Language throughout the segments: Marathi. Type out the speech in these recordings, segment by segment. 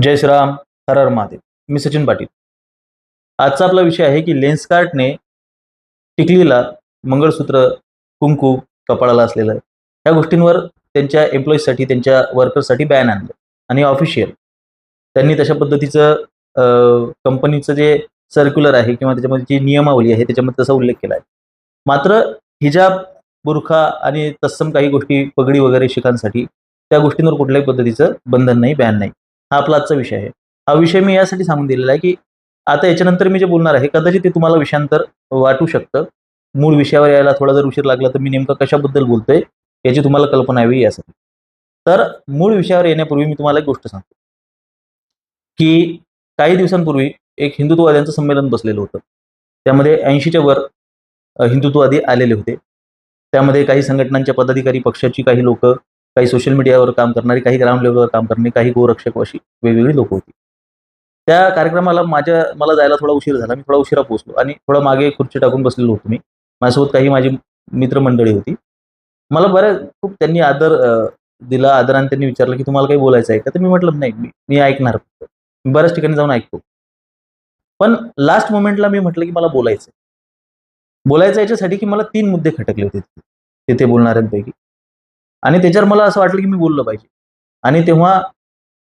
जय श्रीराम. हर हर महादेव. मी सचिन पाटील. आजचा आपला विषय आहे की लेन्सकार्टने टिकलीला मंगळसूत्र, कुंकू कपाळाला असलेलं या गोष्टींवर त्यांच्या एम्प्लॉईजसाठी, त्यांच्या वर्कर्ससाठी बॅन आणलं आणि ऑफिशियल त्यांनी तशा पद्धतीचं कंपनीचं जे सर्क्युलर आहे किंवा त्याच्यामध्ये जी नियमावली आहे त्याच्यामध्ये तसा उल्लेख केला आहे. मात्र हिजाब, बुरखा आणि तत्सम काही गोष्टी, पगडी वगैरे शिखांसाठी त्या गोष्टींवर कुठल्याही पद्धतीचं बंधन नाही, बॅन नाही. हा आपला आजचा विषय आहे. हा विषय मी यासाठी सांगून दिलेला आहे की आता याच्यानंतर मी जे बोलणार आहे कदाचित ते तुम्हाला विषयांतर वाटू शकतं. मूळ विषयावर यायला थोडा जर उशीर लागला तर मी नेमकं कशाबद्दल बोलतोय याची तुम्हाला कल्पना यावी यासाठी. तर मूळ विषयावर येण्यापूर्वी मी तुम्हाला एक गोष्ट सांगतो की काही दिवसांपूर्वी एक हिंदुत्ववाद्यांचं संमेलन बसलेलं होतं. त्यामध्ये 80च्या वर हिंदुत्ववादी आलेले होते. त्यामध्ये काही संघटनांच्या पदाधिकारी, पक्षाची काही लोकं, काही सोशल मीडियावर काम करणारी, काही ग्राउंड लेव्हलवर काम करणारी, काही गोरक्षक अशी वेगवेगळी लोकं होती. त्या कार्यक्रमाला मला जायला थोडा उशीर झाला. मी थोडा उशिरा पोहोचलो आणि थोडा मागे खुर्ची टाकून बसलेलो होतो मी. माझ्यासोबत काही माझी मित्रमंडळी होती. मला खूप त्यांनी आदर दिला. आदराने त्यांनी विचारलं, की "तुम्हाला काही बोलायचं आहे का?" तर मी म्हटलं, "नाही, मी मी ऐकणार फक्त." मी बऱ्याच ठिकाणी जाऊन ऐकतो. पण लास्ट मोमेंटला मी म्हटलं, की मला बोलायचं बोलायचं याच्यासाठी, की मला 3 मुद्दे खटकले होते तिथे बोलणाऱ्यांपैकी आणि त्याच्यावर मला असं वाटलं, की मी बोललं पाहिजे. आणि तेव्हा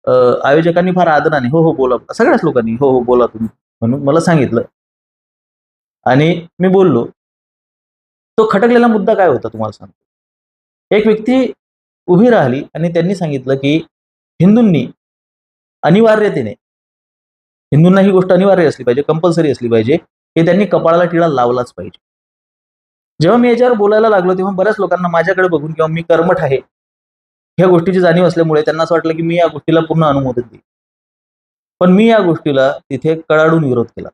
अ, आयोजकांनी फार आदराने, "हो, हो, बोला." सगळ्याच लोकांनी, "हो, हो, बोला तुम्ही." म्हणून मला सांगितलं आणि मी बोललो. तो खटकलेला मुद्दा काय होता तुम्हाला सांगतो. एक व्यक्ती उभी राहिली आणि त्यांनी सांगितलं, की हिंदूंनी अनिवार्यतेने हिंदूंना ही गोष्ट अनिवार्य असली पाहिजे, कंपल्सरी असली पाहिजे, की त्यांनी कपाळाला टिळा लावलाच पाहिजे. जेव्हा मी याच्यावर बोलायला लागलो, तेव्हा बऱ्याच लोकांना माझ्याकडे बघून किंवा मी कर्मठ आहे, ह्या गोष्टीची जाणीव असल्यामुळे त्यांना असं वाटलं, की मी या गोष्टीला पूर्ण अनुमोदन देईन. पण मी या गोष्टीला तिथे कडाडून विरोध केला.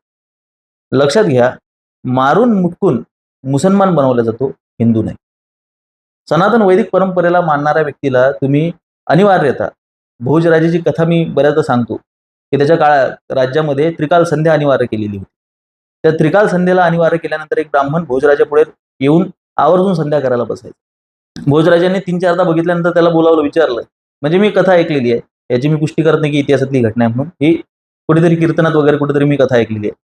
लक्षात घ्या, मारून मुटकून मुसलमान बनवला जातो, हिंदू नाही. सनातन वैदिक परंपरेला मानणाऱ्या व्यक्तीला तुम्ही अनिवार्यता, भोजराजाची कथा मी बऱ्याचदा सांगतो, की त्याच्या काळात राज्यामध्ये त्रिकाल संध्या अनिवार्य केलेली होती. त्या त्रिकाल संध्येला अनिवार्य केल्यानंतर एक ब्राह्मण भोजराजापुढे येऊन आवर्जून संध्या करायला बसायचा. भोजराजांनी 3-4दा बघितल्यानंतर त्याला बोलावलं, विचारलं. म्हणजे मी कथा ऐकलेली आहे. याची मी पुष्टी करत नाही की इतिहासातली घटना आहे म्हणून. ही कुठेतरी कीर्तनात वगैरे कुठेतरी मी कथा ऐकलेली आहे.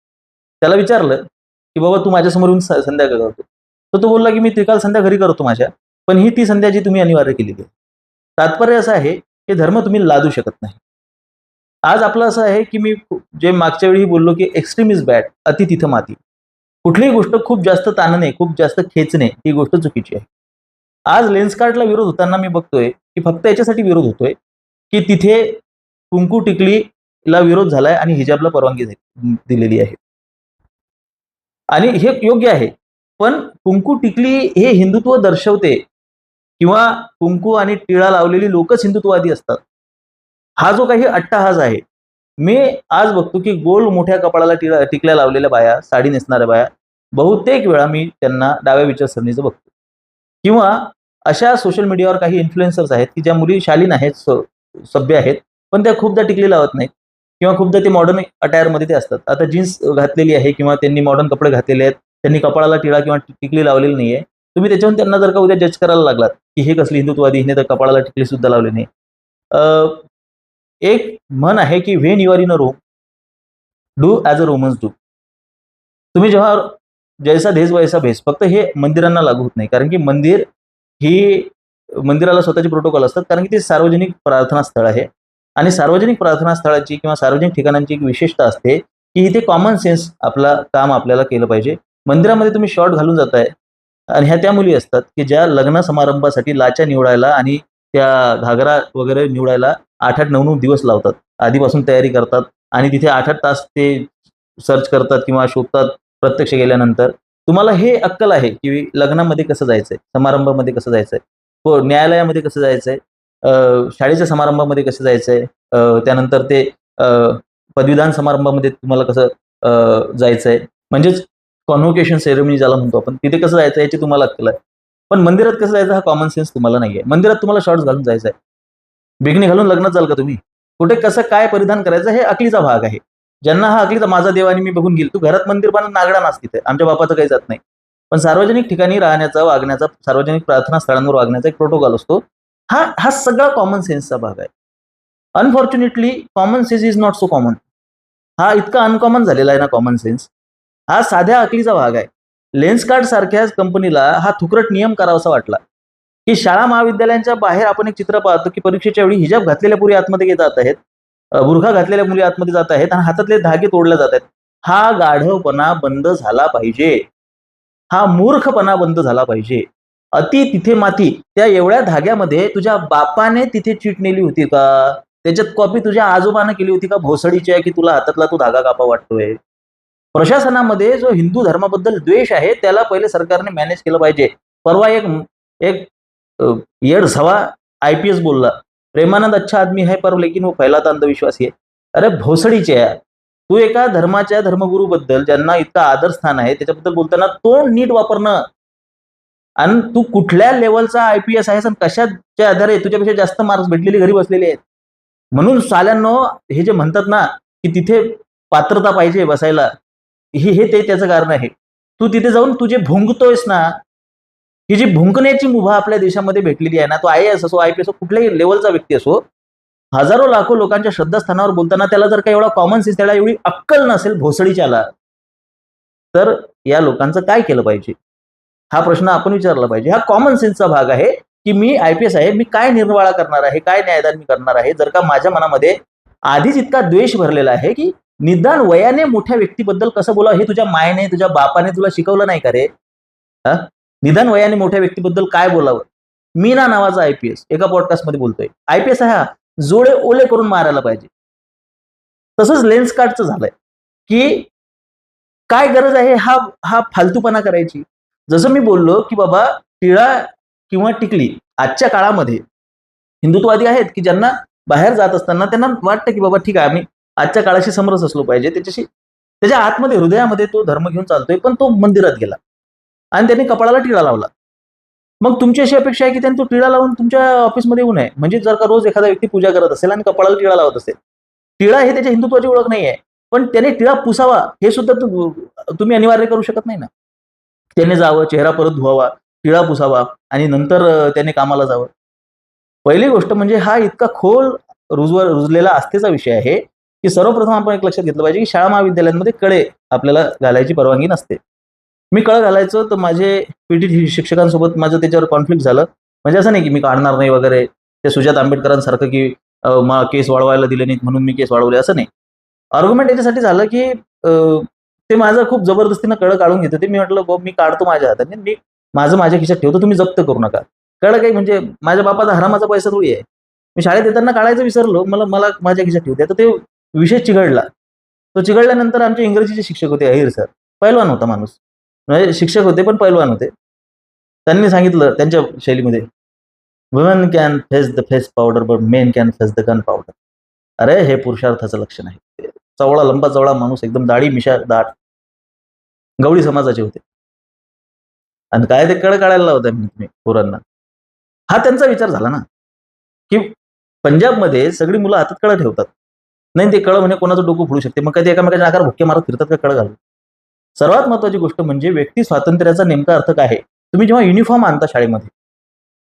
त्याला विचारलं, की "बाबा तू माझ्यासमोर येऊन संध्या का करतो?" तर तो बोलला, की "मी त्रिकाल संध्या घरी करतो माझ्या, पण ही ती संध्या जी तुम्ही अनिवार्य केलेली आहे." तात्पर्य असं आहे, की धर्म तुम्ही लादू शकत नाही. आज आपलं असं आहे, की मी जे मागच्या वेळी बोललो, की एक्स्ट्रीम इज बॅड, अति तिथं माती. कुठलीही गोष्ट खूप जास्त ताणणे, खूप जास्त खेचणे ही गोष्ट चुकीची आहे. आज लेन्सकार्टला विरोध होताना मी बघतोय, की फक्त याच्यासाठी विरोध होतोय, की तिथे कुंकू टिकलीला विरोध झालाय आणि हिजाबला परवानगी दिलेली आहे. आणि हे योग्य आहे. पण कुंकू टिकली हे हिंदुत्व दर्शवते किंवा कुंकू आणि टिळा लावलेली लोकच हिंदुत्ववादी असतात. हा जो काही अट्टहास आहे, मी आज बघतो की गोल मोठ्या कपाळाला टिकल्या लावलेल्या बाया, साडी नेसणाऱ्या बाया, बहुतेक वेळा मी त्यांना डाव्या विचारसरणीचं बघतो. किंवा अशा सोशल मीडियावर काही इन्फ्लुएन्सर्स आहेत, की ज्या मुली शालीन आहेत, सभ्य आहेत, पण त्या खूपदा टिकली लावत नाहीत किंवा खूपदा ते मॉडर्न अटायरमध्ये ते असतात. आता जीन्स घातलेली आहे किंवा त्यांनी मॉडर्न कपडे घातलेले आहेत, त्यांनी कपाळाला टिळा किंवा टिकली लावलेली नाहीये. तुम्ही त्याच्यावरून त्यांना जर का उद्या जज करायला लागलात, की हे कसली हिंदुत्ववादी, हिने तर कपाळाला टिकली सुद्धा लावली नाही. अ, एक म्हण आहे, की "when you are in a Rome, do as a Romans do." तुम्ही जेव्हा जैसा देश वैसा भेस, फक्त हे मंदिरांना लागू होत नाही. कारण की ही मंदिराला स्वतःचे प्रोटोकॉल असतात. कारण की ते सार्वजनिक प्रार्थना स्थळ आहे आणि सार्वजनिक प्रार्थना स्थळाची किंवा सार्वजनिक ठिकाणांची एक विशेषता असते, की इथे कॉमन सेन्स काम आपल्याला केलं पाहिजे. मंदिरामध्ये तुम्ही शॉर्ट घालून जाताय आणि ह्या त्या मुली असतात, की ज्या लग्न समारंभासाठी लाचा निवडायला आणि त्या घागरा वगैरे निवडायला 8-8, 9-9 दिवस लावतात. आधीपासून तयारी करतात आणि तिथे 8-8 तास ते सर्च करतात किंवा शोधतात प्रत्यक्ष गेल्यानंतर. तुम्हाला हे अक्कल आहे, की लग्नामध्ये कसं जायचंय, समारंभामध्ये कसं जायचंय, हो, न्यायालयामध्ये कसं जायचंय, अ, शाळेच्या समारंभामध्ये कसं जायचंय, त्यानंतर ते अ, पदवीदान समारंभामध्ये तुम्हाला कसं जायचंय, म्हणजेच कॉन्व्होकेशन सेरेमनी ज्याला म्हणतो आपण, तिथे कसं जायचं याची तुम्हाला अक्कल आहे. पण मंदिरात कसं जायचं हा कॉमन सेन्स तुम्हाला नाहीये. मंदिरात तुम्हाला शॉर्ट्स घालून जायचंय. बिकिनी घालून लग्नात जाल का तुम्ही? कुठे कसं काय परिधान करायचं हे अकलीचा भाग आहे. ज्यांना हा अकलीचा माझा देव आणि मी बघून घेईल. तू घरात मंदिर बांध, नागडा नाच तिथे. आमच्या बापाचं काही जात नाही. पण सार्वजनिक ठिकाणी राहण्याचा, वागण्याचा, सार्वजनिक प्रार्थना स्थळांवर वागण्याचा एक प्रोटोकॉल असतो. हा हा सगळा कॉमन सेन्सचा भाग आहे. Unfortunately common sense is not so common. हा इतका अनकॉमन झालेला आहे ना कॉमन सेन्स, हा साध्या अकलीचा भाग आहे. लेन्सकार्ट सारख्याच कंपनीला हा थुकरट नियम करावासा वाटला की शाळा महाविद्यालयांच्या बाहेर आपण एक चित्र पाहतो की परीक्षेच्या वेळी हिजाब घातलेल्या पुरी आतमध्ये जात आहेत, बुरखा घातलेल्या मुली आतमध्ये जात आहेत आणि हातातले धागे तोडले जात आहेत. हा गाढवपणा बंद झाला पाहिजे. हा मूर्खपणा बंद झाला पाहिजे. अति तिथे माती. त्या एवढ्या धाग्यामध्ये तुझ्या बापाने तिथे चीट नेली होती का? त्याच्यात कॉपी तुझ्या आजोबाने केली होती का भोसडीची आहे की तुला हातातला तो धागा कापा वाटतोय? प्रशासनामध्ये जो हिंदू धर्माबद्दल द्वेष आहे त्याला पहिले सरकारने मॅनेज केलं पाहिजे. परवा एक एक येड सवा आयपीएस बोलला, प्रेमानंद अच्छा आदमी है पर लेकिन वो फैलाता अंधविश्वासी है. अरे भोसडीचे आहे. तू एका धर्माच्या धर्मगुरूबद्दल ज्यांना इतका आदर स्थान आहे त्याच्याबद्दल बोलताना तोंड नीट वापरणं. आणि तू कुठल्या लेवलचा आयपीएस आहेस आणि कशाच्या आधारे तुझ्यापेक्षा जास्त मार्क्स भेटलेली घरी बसलेले आहेत. म्हणून साल्यांनो हे जे म्हणतात ना की तिथे पात्रता पाहिजे बसायला, हे त्याचं कारण आहे. तू तिथे जाऊन तू जे भुंकतोयस ना, ही जी भुंकण्याची मुभा आपल्या देशामध्ये भेटलेली आहे ना, तो आयएएस असो आयपीएस असो कुठल्याही लेवलचा व्यक्ती असो, हजारो लाखो लोकांच्या श्रद्धास्थानावर बोलताना त्याला जर का एवढा कॉमन सेन्स, त्याला एवढी अक्कल नसेल भोसडीच्याला, तर या लोकांचं काय केलं पाहिजे? हा प्रश्न आपण विचारला पाहिजे. हा कॉमन सेन्सचा भाग आहे की मी आयपीएस आहे, मी काय निर्वाळा करणार आहे, काय न्यायदान मी करणार आहे. जर का माझ्या मनामध्ये आधीच इतका द्वेष भरलेला आहे की निदान वयाने मोठ्या व्यक्तीबद्दल कसं बोलावं हे तुझ्या मायने तुझ्या बापाने तुला शिकवलं नाही का रे? निदान वयाने मोठ्या व्यक्तीबद्दल काय बोलावं. मीना नावाचा आयपीएस एका पॉडकास्टमध्ये बोलतोय, आयपीएस हा जोडे ओले करून मारायला पाहिजे. तसंच लेन्स कार्डचं झालंय की काय गरज आहे हा हा फालतूपणा करायची. जसं मी बोललो की बाबा टिळा किंवा टिकली आजच्या काळामध्ये हिंदुत्ववादी आहेत की ज्यांना बाहेर जात असताना त्यांना वाटतं की बाबा ठीक आहे आम्ही आजच्या काळाशी समरस असलो पाहिजे, त्याच्या आतमध्ये हृदयामध्ये तो धर्म घेऊन चालतोय, पण तो मंदिरात गेला आणि त्यांनी कपाळाला टिळा लावला. मग तुमची अशी अपेक्षा आहे की त्यांनी तो टिळा लावून तुमच्या ऑफिसमध्ये येऊ नये. म्हणजे जर का रोज एखादा व्यक्ती पूजा करत असेल आणि कपाळाला टिळा लावत असेल, टिळा हे त्याच्या हिंदुत्वाची ओळख नाही आहे, पण त्याने टिळा पुसावा हे सुद्धा तुम्ही अनिवार्य करू शकत नाही ना. त्याने जावं, चेहरा परत धुवावा, टिळा पुसावा आणि नंतर त्याने कामाला जावं. पहिली गोष्ट म्हणजे हा इतका खोल रुजलेला आस्थेचा विषय आहे की सर्वप्रथम आपण एक लक्षात घेतलं पाहिजे की शाळा महाविद्यालयांमध्ये कळे आपल्याला घालायची परवानगी नसते. मी कळं घालायचो तर माझे पीटी शिक्षकांसोबत माझं त्याच्यावर कॉन्फ्लिक्ट झालं. म्हणजे असं नाही की मी काढणार नाही वगैरे, ते सुजात आंबेडकरांसारखं की केस वाढवायला दिले नाहीत म्हणून मी केस वाढवले, असं नाही. आर्ग्युमेंट याच्यासाठी झालं की ते माझं खूप जबरदस्तीनं कळं काढून घेत होते. मी म्हटलं मी काढतो माझ्या हाताने, मी माझ्या खिशात ठेवतो, तुम्ही जप्त करू नका. कळलं काही म्हणजे माझ्या बापाचा हरामाचा पैसा थोडी आहे. मी शाळेत येताना काढायचं विसरलो, मला माझ्या खिशात ठेवते. तर ते विषय चिघळला. तो चिघळल्यानंतर आमचे इंग्रजीचे शिक्षक होते अहिर सर, पैलवान होता माणूस, म्हणजे शिक्षक होते पण पैलवान होते. त्यांनी सांगितलं त्यांच्या शैलीमध्ये, woman can face the face powder but main can face the gun powder. अरे हे पुरुषार्थाचं लक्षण आहे. चवळा लंबा चवळा माणूस, एकदम दाढी मिशा दाट, गवळी समाजाचे होते आणि काय ते कळ काढायला लावताय तुम्ही पोरांना. हा त्यांचा विचार झाला ना की पंजाबमध्ये सगळी मुलं हातात कळं ठेवतात. नाही ते कळं म्हणजे कोणाचं डोकं फोडू शकते. मग कधी एकामेकाच्या आकार भुक्के मारत फिरतात का कळं घालून? सर्वात महत्वाची गोष्ट म्हणजे व्यक्ती स्वातंत्र्याचा नेमका अर्थ काय आहे. तुम्ही जेव्हा युनिफॉर्म आणता शाळेमध्ये,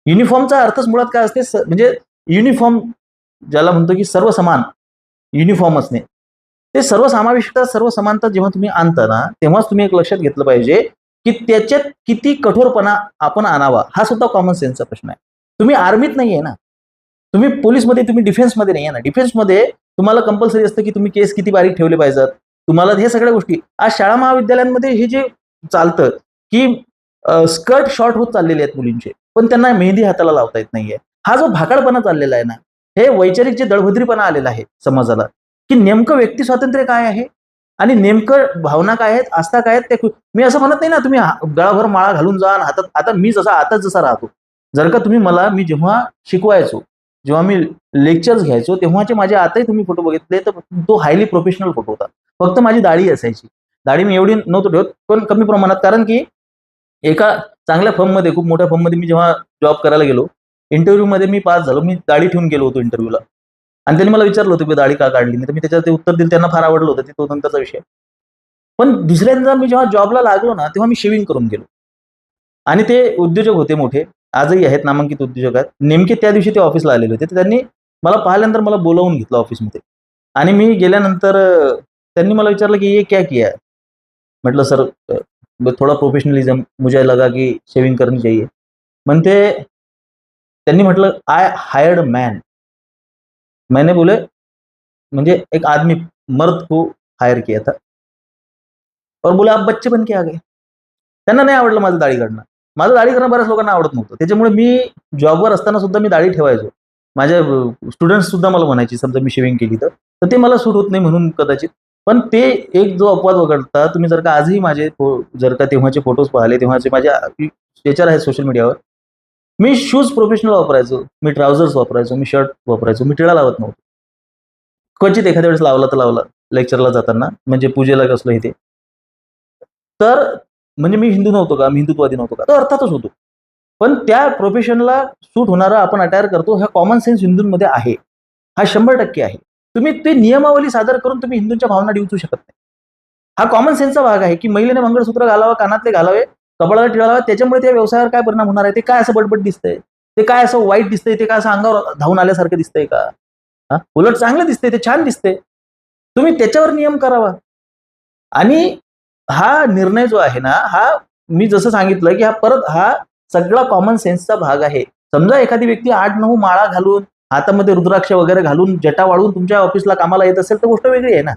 युनिफॉर्मचा अर्थच मुळात काय असते, म्हणजे युनिफॉर्म ज्याला म्हणतो की सर्व समान युनिफॉर्म असणे, ते सर्वसमाविष्टता सर्वसमानता जेव्हा तुम्ही आणता ना, तेव्हाच तुम्ही एक लक्षात घेतलं पाहिजे की त्याच्यात किती कठोरपणा आपण आणावा. हा सुद्धा कॉमन सेन्सचा प्रश्न आहे. तुम्ही आर्मीत नाहीये ना, तुम्ही पोलीसमध्ये, तुम्ही डिफेन्समध्ये नाहीये ना. डिफेन्समध्ये तुम्हाला कंपल्सरी असतं की तुम्ही केस किती बारीक ठेवले पाहिजेत, तुम्हाला हे सगळ्या गोष्टी. आज शाळा महाविद्यालयांमध्ये हे जे चालतं की स्कर्ट शॉर्ट होत चाललेले आहेत मुलींचे, पण त्यांना मेहंदी हाताला लावता येत नाहीये. हा जो भाकाडपणा चाललेला आहे ना, हे वैचारिक जे दळभद्रीपणा आलेला आहे समाजाला, की नेमकं व्यक्ती स्वातंत्र्य काय आहे आणि नेमकं भावना काय आहेत, आस्था काय आहेत. ते मी असं म्हणत नाही ना तुम्ही गळाभर माळा घालून जा हातात. आता मी आताच जसा राहतो, जर का तुम्ही मी जेव्हा शिकवायचो, जेव्हा मी लेक्चर्स घ्यायचो, तेव्हाचे माझे आताही तुम्ही फोटो बघितले तर तो हायली प्रोफेशनल फोटो होता. फक्त माझी दाढी असायची. दाढी मी एवढी नव्हतो ठेवत, पण कमी प्रमाणात. कारण की एका चांगल्या फर्ममध्ये, खूप मोठ्या फर्ममध्ये मी जेव्हा जॉब करायला गेलो, इंटरव्ह्यूमध्ये मी पास झालो. मी दाढी ठेवून गेलो होतो इंटरव्ह्यूला आणि त्यांनी मला विचारलं होतं की दाढी का काढली नाही, तर मी त्याच्यावर ते उत्तर दिलं. त्यांना फार आवडलं होतं, तो नंतरचा विषय. पण दुसऱ्यांदा मी जेव्हा जॉबला लागलो ना, तेव्हा मी शेविंग करून गेलो आणि ते उद्योजक होते मोठे, आजही आहेत, नामांकित उद्योजक आहेत. नेमके त्या दिवशी ते ऑफिसला आलेले होते. तर त्यांनी मला पाहिल्यानंतर मला बोलावून घेतलं ऑफिसमध्ये आणि मी गेल्यानंतर त्यांनी मला विचारलं की ये क्या किया है? म्हटलं सर थोड़ा प्रोफेशनलिज्म मुझे लगा की शेविंग करनी चाहिए. म्हणते त्यांनी म्हटलं आय हायर्ड मॅन. मैंने बोले म्हणजे एक आदमी मर्द को हायर किया था और बोले आप बच्चे बन के आ गए. त्यांना नाही आवडलं माझं दाढी काढणं. माझं दाढी करणं बऱ्याच लोकांना आवडत नव्हतं. त्याच्यामुळे मी जॉबवर असताना सुद्धा मी दाढी ठेवायचो. माझ्या स्टुडंट्स सुद्धा मला म्हणायचे समजा मी शेव्हिंग केली तर ते मला सूट होत नाही म्हणून कदाचित. पण ते एक जो अपवाद वगळता तुम्ही जर का आजही माझे जर का तेव्हाचे फोटोज पाहिले, तेव्हाचे माझ्या याच्यावर आहेत सोशल मीडियावर. मी शूज प्रोफेशनल वापरायचो, मी ट्राउझर्स वापरायचो, मी शर्ट वापरायचो, मी टिळा लावत नव्हतो. क्वचित एखाद्या वेळेस लावला तर लावला लेक्चरला जाताना, म्हणजे पूजेला कसलं हे ते. तर म्हणजे मी हिंदू नव्हतो का? मी हिंदुत्ववादी नव्हतो का? तर अर्थातच होतो. पण त्या प्रोफेशनला सूट होणारा आपण अटायर करतो, हा कॉमन सेन्स हिंदूंमध्ये आहे. हा 100% आहे. तुम्ही ते नियमावली सादर करून तुम्ही हिंदूंच्या भावना डिवचू शकत नाही. हा कॉमन सेन्सचा भाग आहे, की महिलेने मंगळसूत्र घालावं, कानातले घालावे, कपाळाला टिळा लावावा. त्याच्यामुळे त्या व्यवसायावर काय परिणाम होणार आहे? ते काय असं बटबट दिसतंय? ते काय असं वाईट दिसतंय? ते काय असं अंगावर धावून आल्यासारखं दिसतंय का? हां, उलट चांगलं दिसतंय, ते छान दिसतंय. तुम्ही त्याच्यावर नियम करावा. आणि हा निर्णय जो आहे ना, हा मी जसं सांगितलं, की हा सगळा कॉमन सेन्सचा भाग आहे. समजा एखादी व्यक्ती 8-9 माळा घालून, हातामध्ये रुद्राक्ष वगैरे घालून, जटा वाढवून तुमच्या ऑफिसला कामाला येत असेल, तर गोष्ट वेगळी आहे ना.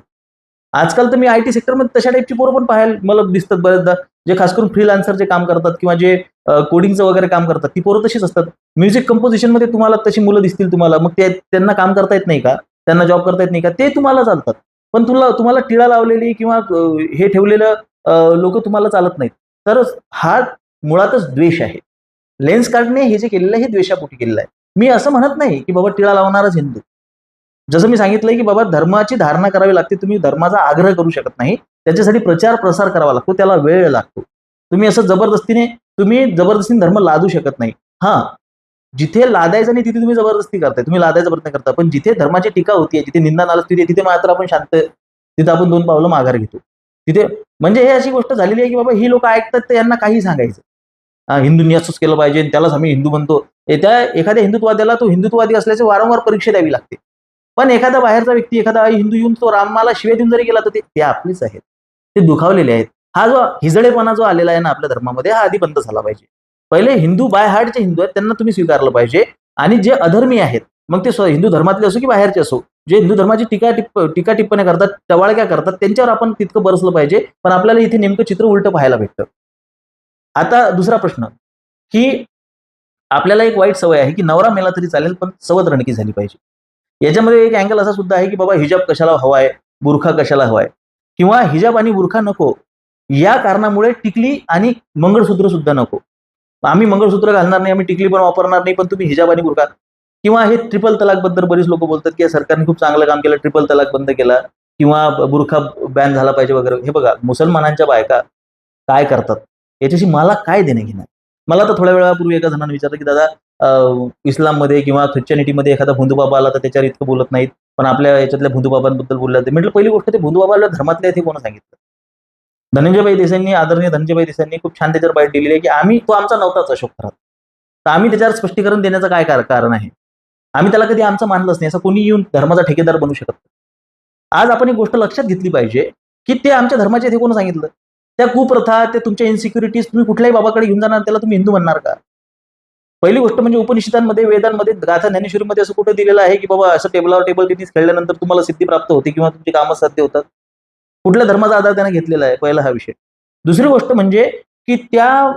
आजकाल तर मी आयटी सेक्टरमध्ये तशा टाईपची पोरं पण पाहायला मला दिसतात बऱ्याचदा. जे खास करून फ्रीलान्सर जे काम करतात किंवा जे कोडिंगचं वगैरे काम करतात, ती पोरं तशीच असतात. म्युझिक कंपोजिशनमध्ये तुम्हाला तशी मुलं दिसतील तुम्हाला. मग ते त्यांना काम करता येत नाही का? त्यांना जॉब करता येत नाही का? ते तुम्हाला चालतात. पण तुम्हाला टिळा लावलेली किंवा हे ठेवलेलं लोकं तुम्हाला चालत नाहीत. तर हा मुळातच द्वेष आहे. लेन्सकार्टने हे जे केलेलं आहे, हे द्वेषापोटी केलेलं आहे. मी असं म्हणत नाही, की बाबा टिळा लावणारच हिंदू. जसं मी सांगितलंय, की बाबा धर्माची धारणा करावी लागते. तुम्ही धर्माचा आग्रह करू शकत नाही. त्याच्यासाठी प्रचार प्रसार करावा लागतो. त्याला वेळ लागतो. तुम्ही जबरदस्तीने धर्म लादू शकत नाही. हां, जिथे लादायचं नाही तिथे तुम्ही जबरदस्ती करताय. तुम्ही लादायचा प्रयत्न करता. पण जिथे धर्माची टीका होतीये, जिथे निंदा नालस्ती होतीये, तिथे मात्र आपण शांत तिथे आपण 2 पावलं माघार घेतो. तिथे म्हणजे हे अशी गोष्ट झालेली आहे, की बाबा ही लोकं ऐकतात तर यांना काहीही सांगायचं. हिंदूंनी असंच केलं पाहिजे त्यालाच आम्ही हिंदू म्हणतो. त्या एखाद्या हिंदुत्ववाद्याला तो हिंदुत्ववादी असल्याची वारंवार परीक्षा द्यावी लागते. पण एखादा बाहेरचा व्यक्ती, एखादा हिंदू येऊन तो रामाला शिव्या देऊन जरी गेला तर ते आपलीच आहेत. ते दुखावलेले आहेत. हा जो हिजडेपणा जो आलेला आहे ना आपल्या धर्मामध्ये, हा आधी बंद झाला पाहिजे. पहिले हिंदू बाय हार्ट जे हिंदू आहेत त्यांना तुम्ही स्वीकारलं पाहिजे आणि जे अधर्मी आहेत, मग ते हिंदू धर्मातले असो की बाहेरचे असो, जे हिंदू धर्माची टीका टिप्पण्या करतात, टवाळक्या करतात, त्यांच्यावर आपण तितकं बरसलं पाहिजे. पण आपल्याला इथे नेमकं चित्र उलटं पाहायला भेटतं. आता दुसरा प्रश्न, की आपल्याला एक वाईट सवय आहे, की नवरा मेला तरी चालेल, पण सवत रणकी झाली पाहिजे. याच्यामध्ये एक अँगल असा सुद्धा आहे, की बाबा हिजाब कशाला हवाय, बुरखा कशाला हवाय किंवा हिजाब आणि बुरखा नको, या कारणामुळे टिकली आणि मंगळसूत्र सुद्धा नको. आम्ही मंगळसूत्र घालणार नाही, आम्ही टिकली पण वापरणार नाही, पण तुम्ही हिजाब आणि बुरखा किंवा हे ट्रिपल तलाकबद्दल बरीच लोकं बोलतात, की या सरकारने खूप चांगलं काम केलं, ट्रिपल तलाक बंद केला किंवा बुरखा बॅन झाला पाहिजे वगैरे. हे बघा, मुसलमानांच्या बायका काय करतात, याच्याशी मला काय देणं-घेणं? मला तर थोड्या वेळापूर्वी एका जणाने विचारलं, की दादा इस्लाममध्ये किंवा ख्रिश्चनिटीमध्ये एखादा भोंदूबाबा आला तर त्याच्यावर इतकं बोलत नाहीत. पण आपल्या याच्यातल्या भोंदूबाबांबद्दल बोलले जाते. म्हटलं पहिली गोष्ट ते भोंदूबाबा धर्मातले आहेत हे कोणी सांगितलं? धनंजयभाई देसाईंनी, आदरणीय धनंजयभाई देसाईंनी खूप छान त्याच्यावर बाईट दिलेली आहे, की तो आमचा नव्हताच अशोक खरात. तर आम्ही त्याच्यावर स्पष्टीकरण देण्याचं काय कारण आहे? आम्ही त्याला कधी आमचं मानलंच नाही. असं कोणी येऊन धर्माचा ठेकेदार बनू शकत नाही. आज आपण एक गोष्ट लक्षात घेतली पाहिजे, की ते आमच्या धर्माचे हे कोणी सांगितलं? त्या कुप्रथा, त्या तुमच्या इन्सिक्युरिटीज तुम्ही कुठल्याही बाबाकडे घेऊन जाणार, त्याला तुम्ही हिंदू म्हणणार का? पहिली गोष्ट म्हणजे उपनिषदांमध्ये, वेदांमध्ये, गाथा ज्ञानेश्वरीमध्ये असं कुठं दिलेलं आहे, की बाबा असं टेबलावर टेबल टेनिस खेळल्यानंतर तुम्हाला सिद्धी प्राप्त होते किंवा तुमची कामं साध्य होतात. कुठल्या धर्माचा आधार त्याने घेतलेला आहे? पहिला हा विषय. दुसरी गोष्ट म्हणजे, की त्या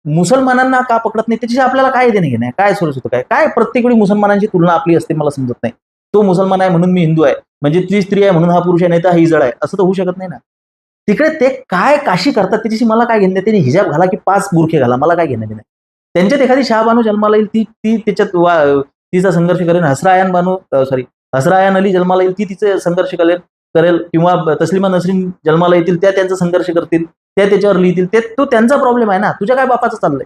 मुसलमानांना का पकडत नाही? त्याच्याशी आपल्याला काय देणं-घेणं आहे? काय सोयीचं होतं काय? काय प्रत्येक वेळी मुसलमानांची तुलना आपली असते मला समजत नाही. तो मुसलमान आहे म्हणून मी हिंदू आहे. म्हणजे ती स्त्री आहे म्हणून हा पुरुष आहे, नाही तर हा इजळ आहे. असं तर होऊ शकत नाही ना. तिकडे ते काय काशी करतात त्याच्याशी मला काय घेणं? त्यांनी हिजाब घाला की 5 बुरखे घाला, मला काय घेणं-देणं? त्यांच्यात एखादी शहाबानू जन्माला येईल, ती ती त्याच्यात तिचा संघर्ष करेल. हसरायन अली जन्माला येईल, ती तिचे संघर्ष करेल किंवा तस्लिमा नसरीन जन्माला येतील, त्या त्यांचा संघर्ष करतील, त्या त्याच्यावर लिहितील. तो त्यांचा प्रॉब्लेम आहे ना, तुझ्या काय बापाचं चाललंय?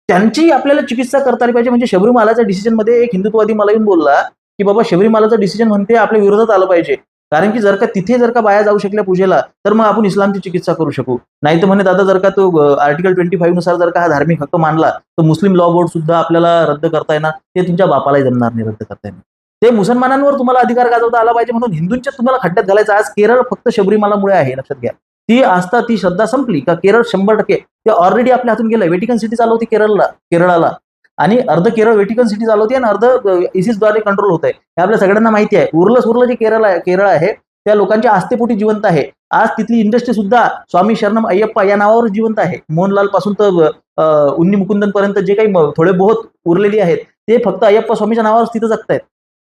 त्यांची आपल्याला चिकित्सा करता आली पाहिजे. म्हणजे शबरीमालाच्या डिसिजनमध्ये एक हिंदुत्ववादी मला येऊन बोलला, की बाबा शबरीमालाचं डिसिजन म्हणते आपल्या विरोधात आलं पाहिजे. कारण की जर का बाया जाऊ शकल्या पूजेला, तर मग आपण इस्लामची चिकित्सा करू शकू. नाहीतर म्हणे दादा जर का तो आर्टिकल 25 नुसार जर का हा धार्मिक हक्क मानला, तर मुस्लिम लॉ बोर्ड सुद्धा आपल्याला रद्द करता येणार. ते तुमच्या बापालाही जमणार नाही रद्द करता येणार. ते मुसलमानांवर तुम्हाला अधिकार गाजवता आला पाहिजे म्हणून हिंदूंच्या तुम्हाला खड्ड्यात घालायचं. आज केरळ फक्त शबरीमालामुळे आहे, लक्षात घ्या. ती आस्था, ती श्रद्धा संपली का केरळ 100% ते ऑलरेडी आपल्या हातून गेलं. व्हेटिकन सिटी चालवती केरळाला, आणि अर्ध केरळ व्हेटिकन सिटी चालवते आणि अर्ध इसिसद्वारे कंट्रोल होत आहे. हे आपल्या सगळ्यांना माहिती आहे. उरलं जे केरळ आहे त्या लोकांच्या आस्थेपोटी जिवंत आहे. आज तिथली इंडस्ट्री सुद्धा स्वामी शरणम अय्यप्पा या नावावर जिवंत आहे. मोहनलाल पासून तर उन्नी मुकुंदन पर्यंत जे काही थोडे बहुत उरलेली आहेत ते फक्त अय्यप्पा स्वामीच्या नावावर तिथं जगतायत.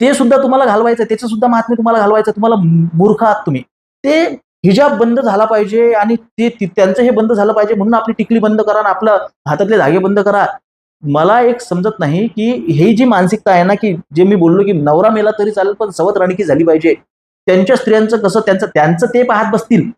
ते सुद्धा तुम्हाला घालवायचं, त्याचं सुद्धा महात्म्य तुम्हाला घालवायचं. तुम्हाला मूर्ख आहात तुम्ही. ते हिजाब बंद झाला पाहिजे आणि ते त्यांचं हे बंद झालं पाहिजे म्हणून आपली टिकली बंद करा आणि आपलं हातातले धागे बंद करा. मला एक समजत नाही की ही जी मानसिकता आहे ना, की जे मी बोललो की नवरा मेला तरी चालेल पण सवत राणीकी झाली पाहिजे. त्यांच्या स्त्रियांचं कसं त्यांचं ते पाहत बसतील.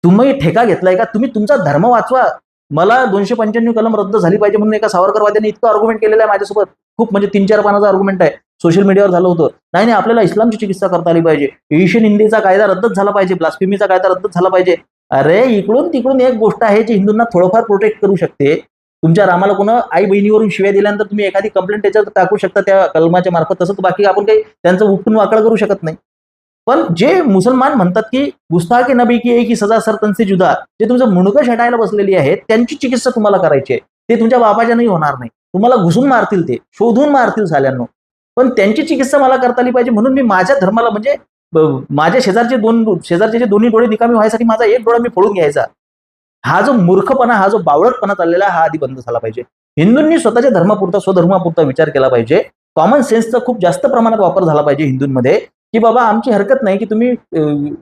तुम्ही ठेका घेतलाय का? तुम्ही तुमचा धर्म वाचवा. मला 295 कलम रद्द झाली पाहिजे म्हणून एका सावरकरवाद्याने इतकं आर्ग्युमेंट केलेलं आहे माझ्यासोबत. खूप म्हणजे 3-4 पानाचा आर्ग्युमेंट आहे. सोशल मीडियावर झालं होतं. नाही आपल्याला इस्लामची चिकित्सा करता आली पाहिजे. एशियन इंडियाचा कायदा रद्दच झाला पाहिजे. ब्लास्फेमीचा कायदा रद्दच झाला पाहिजे. अरे इकडून तिकडून एक गोष्ट आहे जी हिंदूंना थोडंफार प्रोटेक्ट करू शकते. तुमच्या रामाला कोणा आई बहिणीवरून शिव्या दिल्यानंतर तुम्ही एखादी कंप्लेंट त्याच्यावर टाकू शकता त्या कलमाच्या मार्फत. तसंच बाकी आपण काही त्यांचं उपटून वाकड करू शकत नाही. पण जे मुसलमान म्हणतात की गुस्ताखी नबी की एक ही सजा सर तन से जुदा, जे तुमचं मुंडकं छटायला बसलेली आहे त्यांची चिकित्सा तुम्हाला करायची आहे. ते तुमच्या बापाच्या नाही होणार नाही. तुम्हाला घुसून मारतील, ते शोधून मारतील साल्यांनो. पण त्यांची चिकित्सा मला करता आली पाहिजे म्हणून मी माझ्या धर्माला म्हणजे माझ्या शेजारचे जे दोन्ही डोळे निकामी व्हायसाठी माझा एक डोळा मी फोडून घ्यायचा. हा जो मूर्खपणा, हा जो बावळटपणा चाललेला हा आधी बंद झाला पाहिजे. हिंदूंनी स्वतःच्या धर्मापुरता, स्वधर्मापुरता विचार केला पाहिजे. कॉमन सेन्सचा खूप जास्त प्रमाणात वापर झाला पाहिजे हिंदूंमध्ये, की बाबा आमची हरकत नाही की तुम्ही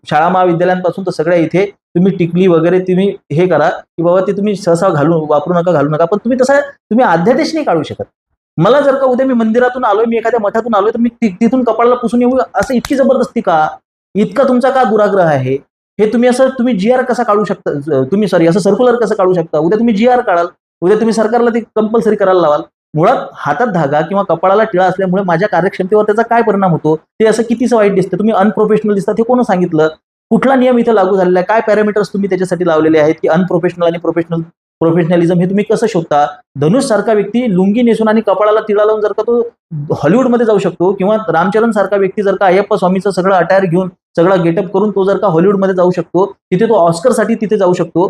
शाळा महाविद्यालयांपासून तर सगळ्या इथे तुम्ही टिकली वगैरे तुम्ही हे करा, की बाबा ते तुम्ही सहसा वापरू नका. पण तुम्ही अध्यादेश नाही काढू शकत. मला जर का उद्या मी मंदिरातून आलोय, मी एखाद्या मठातून आलोय, तर मी तिथून कपाळाला पुसून येऊ असं इतकी जबरदस्ती का? इतका तुमचा का दुराग्रह आहे? हे तुम्ही जी आर कसा काढू शकता? असं सर्क्युलर कसं काढू शकता? उद्या तुम्ही जी आर काढाल, उद्या तुम्ही सरकारला ते कंपल्सरी करायला लावाल. मुळात हातात धागा किंवा कपाळाला टिळा असल्यामुळे माझ्या कार्यक्षमतेवर त्याचा काय परिणाम होतो ते असं कितीच वाईट दिसतं. तुम्ही अनप्रोफेशनल दिसतात हे कोण सांगितलं? कुठला नियम इथे लागू झालेला आहे? काय पॅरामीटर्स तुम्ही त्याच्यासाठी लावलेले आहेत की अनप्रोफेशनल आणि प्रोफेशनलिझम हे तुम्ही कसं शोधता? धनुष सारखा व्यक्ती लुंगी नेसून आणि कपाळाला तिळा लावून जर का तो हॉलिवूडमध्ये जाऊ शकतो, किंवा रामचरण सारखा व्यक्ती जर का अय्यप्पा स्वामीचं सगळं अटायर घेऊन सगळा गेटअप करून तो जर का हॉलिवूडमध्ये जाऊ शकतो, तिथे तो ऑस्करसाठी तिथे जाऊ शकतो,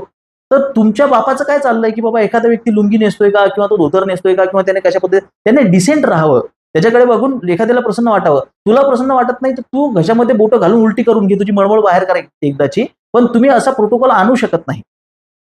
तर तुमच्या बापाचं काय चाललंय की बाबा एखादा व्यक्ती लुंगी नेसतोय का किंवा तो धोतर नेसतोय का किंवा त्याने कशा पद्धतीने त्याने डिसेंट राहावं, त्याच्याकडे बघून एखाद्याला प्रसन्न वाटावं. तुला प्रसन्न वाटत नाही तर तू घशामध्ये बोटं घालून उलटी करून घे, तुझी मळमळ बाहेर करा एकदाची. पण तुम्ही असा प्रोटोकॉल आणू शकत नाही.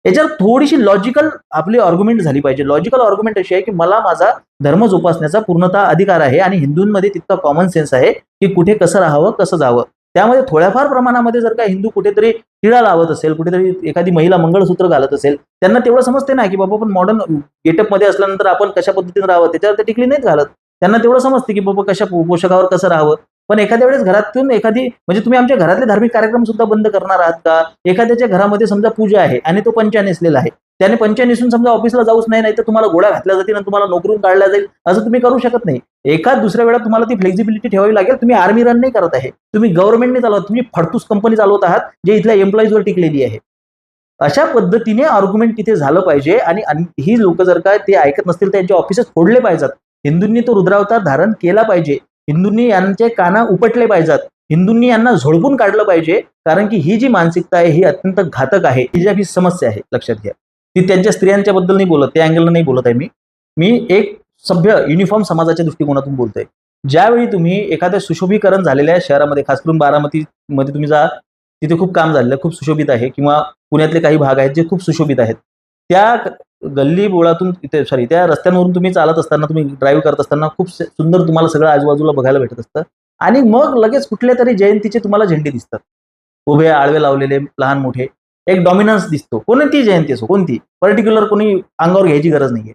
याच्यावर थोडीशी लॉजिकल आपली आर्ग्युमेंट झाली पाहिजे. लॉजिकल आर्ग्युमेंट अशी आहे की मला माझा धर्म जोपासण्याचा पूर्णतः अधिकार आहे आणि हिंदूंमध्ये तितका कॉमन सेन्स आहे की कुठे कसं राहावं, कसं जावं. त्यामध्ये थोड्याफार प्रमाणामध्ये जर का हिंदू कुठेतरी टिळा लावत असेल, कुठेतरी एखादी महिला मंगळसूत्र घालत असेल, त्यांना तेवढं समजते ना की बाबा पण मॉडर्न गेटअपमध्ये असल्यानंतर आपण कशा पद्धतीने राहावं, त्याच्यावर ते टिकली नाहीत घालत. त्यांना तेवढं समजते की बाबा कशा पोषकावर कसं राहावं. पण एखाद्या वेळेस घरातून म्हणजे तुम्ही आमच्या घरातले धार्मिक कार्यक्रम सुद्धा बंद करणार आहात का? एखाद्याच्या घरामध्ये समजा पूजा आहे आणि तो पंचा नेसलेला आहे, त्याने पंचा नेसून समजा ऑफिसला जाऊच नाही, तर तुम्हाला गोळ्या घातल्या जातील आणि तुम्हाला नोकरून काढल्या जाईल, असं तुम्ही करू शकत नाही. एखाद दुसऱ्या वेळा तुम्हाला ती फ्लेक्झिबिलिटी ठेवावी लागेल. तुम्ही आर्मी रन नाही करत आहे, तुम्ही गव्हर्नमेंटने चालवत, तुम्ही फडतूस कंपनी चालवत आहात जे इथल्या एम्प्लॉईजवर टिकलेली आहे. अशा पद्धतीने आर्ग्युमेंट तिथे झालं पाहिजे. आणि ही लोक जर का ते ऐकत नसतील तर त्यांचे ऑफिसेस फोडले पाहिजेत. हिंदूंनी तो रुद्रावतार धारण केला पाहिजे. हिंदूंनी यांचे काना उपटले पाहिजेत. हिंदूंनी यांना झोडपून काढलं पाहिजे. कारण की ही जी मानसिकता आहे ही अत्यंत घातक आहे. ही समस्या आहे, लक्षात घ्या. ती त्यांच्या स्त्रियांच्या बद्दल नाही बोलत, त्या अँगलला नाही बोलत आहे मी एक सभ्य युनिफॉर्म समाजाच्या दृष्टिकोनातून बोलतोय. ज्यावेळी तुम्ही एखाद्या सुशोभीकरण झालेल्या शहरामध्ये, खास करून बारामतीमध्ये तुम्ही जा, तिथे खूप काम झालेलं, खूप सुशोभित आहे, किंवा पुण्यातले काही भाग आहेत जे खूप सुशोभित आहेत. त्या गल्ली बोळातून त्या रस्त्यांवरून तुम्ही चालत असताना, तुम्ही ड्राईव्ह करत असताना खूप सुंदर तुम्हाला सगळं आजूबाजूला बघायला भेटत असतं. आणि मग लगेच कुठल्या तरी जयंतीचे तुम्हाला झेंडे दिसतात, उभे आळवे लावलेले, लहान मोठे. एक डॉमिनन्स दिसतो. कोणती जयंती असो, कोणती पर्टिक्युलर कोणी अंगावर घ्यायची गरज नाहीये.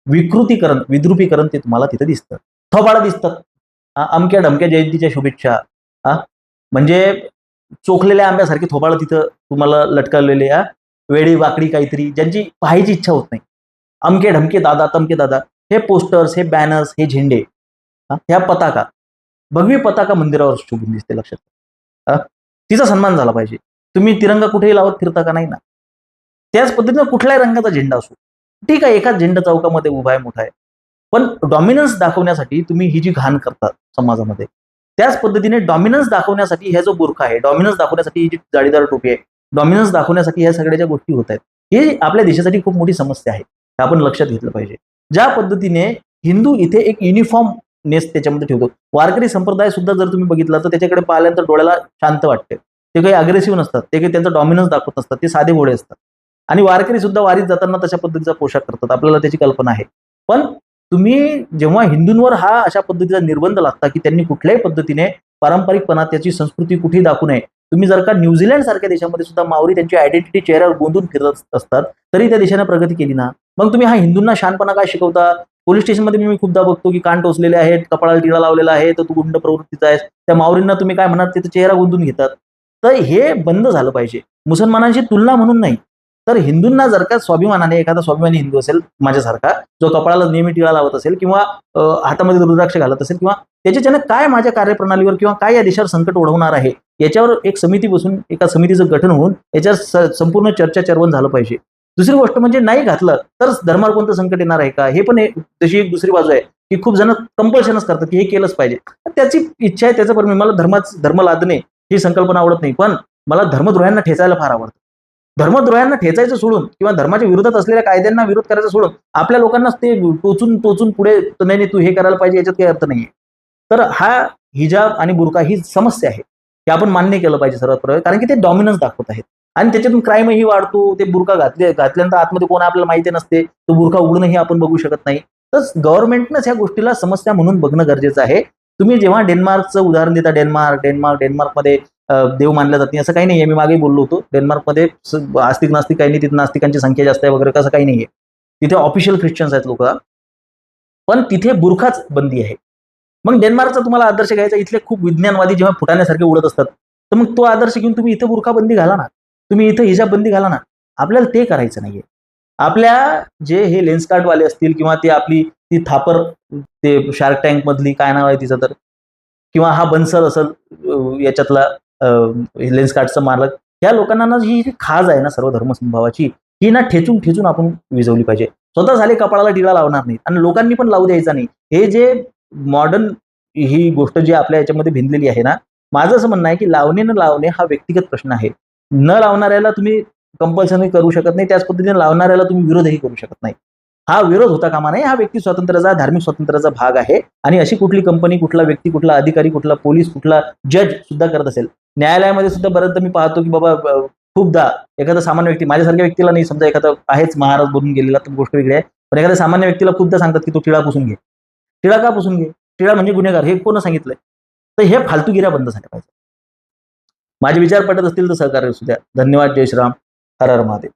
विद्रुपीकरण ते तुम्हाला तिथे दिसतं. थोबाडा दिसतात, अमक्या ढमक्या जयंतीच्या शुभेच्छा, म्हणजे चोखलेल्या आंब्यासारखे थोबाडं तिथं तुम्हाला लटकवलेले, वेडी वाकडी काहीतरी, ज्यांची पाहायची इच्छा होत नाही. अमके ढमके दादा, तमके दादा, हे पोस्टर्स, हे बॅनर्स, हे झेंडे, ह्या पताका, भगवी पताका मंदिरावर शोभून दिसते, लक्षात. तिचा सन्मान झाला पाहिजे. तुम्ही तिरंगा कुठेही लावत फिरता का? नाही ना. त्याच पद्धतीने कुठल्याही रंगाचा झेंडा असो, ठीक आहे, एकाच झेंडा चौकामध्ये उभा आहे, मोठा आहे, पण डॉमिनन्स दाखवण्यासाठी तुम्ही ही जी घाण करता, समाजामध्ये. त्याच पद्धतीने डॉमिनन्स दाखवण्यासाठी ह्या जो बुरखा आहे, डॉमिनन्स दाखवण्यासाठी ही जी जाळीदार टोपी आहे, डॉमिनन्स दाखवण्यासाठी ह्या सगळ्या ज्या गोष्टी होत आहेत, ही आपल्या देशासाठी खूप मोठी समस्या आहे. हे आपण लक्षात घेतलं पाहिजे. ज्या पद्धतीने हिंदू इथे एक युनिफॉर्म नेस त्याच्यामध्ये ठेवतो. वारकरी संप्रदाय सुद्धा जर तुम्ही बघितला तर त्याच्याकडे पाहिल्यानंतर डोळ्याला शांत वाटते. ते काही अग्रेसिव्ह नसतात, ते काही त्यांचा डॉमिनन्स दाखवत नसतात, ते साधे भोळे असतात. आणि वारकरी सुद्धा वारीत जाताना तशा पद्धतीचा पोशाख करतात, आपल्याला त्याची कल्पना आहे. पण तुम्ही जेव्हा हिंदूंवर हा अशा पद्धतीचा निर्बंध लागता की त्यांनी कुठल्याही पद्धतीने पारंपरिकपणा त्याची संस्कृती कुठेही दाखवू नये. तुम्ही जर का न्यूझीलंड सारख्या देशामध्ये सुद्धा मावरी त्यांची आयडेंटिटी चेहऱ्यावर गोंधून फिरत असतात, तरी त्या देशाने प्रगती केली ना. मग तुम्ही हा हिंदूंना शहाणपणा काय शिकवता? पोलीस स्टेशनमध्ये मी खूपदा बघतो की कान टोचलेले आहेत, कपाळाला टिळा लावलेला आहे, तर तू गुंड प्रवृत्तीचा आहेस. त्या मावरींना तुम्ही काय म्हणणार, तिथे चेहरा गुंतून घेतात. तर हे बंद झालं पाहिजे. मुसलमानांशी तुलना म्हणून नाही, तर हिंदूंना जर का स्वाभिमानाने एखादा स्वाभिमानी हिंदू असेल माझ्यासारखा, जो कपाळाला नेहमी टिळा लावत असेल किंवा हातामध्ये रुद्राक्ष घालत असेल किंवा त्याच्याने काय माझ्या कार्यप्रणालीवर किंवा काय या देशावर संकट ओढवणार आहे, याच्यावर एक समिती बसून एका समितीचं गठन होऊन याच्यावर संपूर्ण चर्चा चर्वण झालं पाहिजे. दुसरी गोष्ट म्हणजे नाही घातलं तर धर्मावर कोणतं संकट येणार आहे का, हे पण तशी एक दुसरी बाजू आहे की खूप जण कंपल्शनच करतात की हे केलंच पाहिजे. त्याची इच्छा आहे, त्याचं पण मला धर्म लादणे ही संकल्पना आवडत नाही, पण मला धर्मद्रोह्यांना ठेचायला फार आवडतं. धर्मद्रोह्यांना ठेचायचं सोडून किंवा धर्माच्या विरोधात असलेल्या कायद्यांना विरोध करायचा सोडून आपल्या लोकांनाच ते टोचून टोचून पुढे नाही तू हे करायला पाहिजे, याच्यात काही अर्थ नाहीये. तर हा हिजाब आणि बुरका ही समस्या आहे, हे आपण मान्य केलं पाहिजे सर्वात प्रथम, कारण की ते डॉमिनन्स दाखवत आहेत आणि त्याच्यातून क्राईमही वाढतो. ते बुरका घातल्यानंतर आतमध्ये कोण आपल्याला माहिती नसते, तो बुरका उघडणंही आपण बघू शकत नाही. तर गव्हर्नमेंटनंच ह्या गोष्टीला समस्या म्हणून बघणं गरजेचं आहे. तुम्ही जेव्हा डेन्मार्कचं उदाहरण देता, डेन्मार्कमध्ये देव मानला जात नाही असं काही नाहीये. मी मागे बोललो होतो, डेन्मार्कमध्ये आस्तिक नास्तिक काही नाही, तिथे नास्तिकांची संख्या जास्त आहे वगैरे, कसं काही नाहीये. तिथे ऑफिशियल ख्रिश्चन्स आहेत लोक, पण तिथे बुरखाच बंदी आहे. मग डेन्मार्कचा तुम्हाला आदर्श घ्यायचा, इथले खूप विज्ञानवादी जेव्हा फुटाण्यासारखे उडत असतात, तर मग तो आदर्श घेऊन तुम्ही इथं बुरखा बंदी घाला ना, तुम्ही इथं हिजाब बंदी घाला ना. आपल्याला ते करायचं नाहीये. आपल्या जे हे लेन्सकार्टवाले असतील किंवा ते आपली ती थापर, ते शार्क टँक मधली काय नाव आहे तिचं तर, किंवा हा बन्सल असेल याच्यातला लेन्सकार्टचा मालक, या लोकांना ना ही जी खाज आहे ना सर्व धर्मसंभावाची, ही ना ठेचून ठेचून आपण विजवली पाहिजे. स्वतः झाले कपाळाला टिळा लावणार नाही आणि लोकांनी पण लावू द्यायचा नाही. हे जे मॉडर्न ही गोष्ट जी आपल्या याच्यामध्ये भिनलेली आहे ना, माझं असं म्हणणं आहे की लावणे न लावणे हा व्यक्तिगत प्रश्न आहे. न लावणाऱ्याला तुम्ही कंपल्सरी करू शकत नाही, त्याच पद्धतीने लावणाऱ्याला तुम्ही विरोधही करू शकत नाही. हा विरोध होता कामा नये. हा व्यक्ती स्वातंत्र्याचा, धार्मिक स्वातंत्र्याचा भाग आहे आणि अशी कुठली कंपनी, कुठला व्यक्ती, कुठला अधिकारी, कुठला पोलीस, कुठला जज सुद्धा करत असेल. न्यायालयामध्ये सुद्धा बऱ्याचदा मी पाहतो की बाबा खूपदा एखादा सामान्य व्यक्ती, माझ्यासारख्या व्यक्तीला नाही, समजा एखादा आहेच महाराज बनून गेलेला तर गोष्ट वेगळी आहे, पण एखाद्या सामान्य व्यक्तीला खूपदा सांगतात की तो टिळा पुसून घे. टिळा का पुसून घे? टिळा म्हणजे गुन्हेगार, हे कोण सांगितलंय? तर हे फालतूगिऱ्या बंद झाल्या पाहिजे. माझे विचार पटत असतील तर सहकार्य असू द्या. धन्यवाद. जय श्रीराम. हर हर महादेव.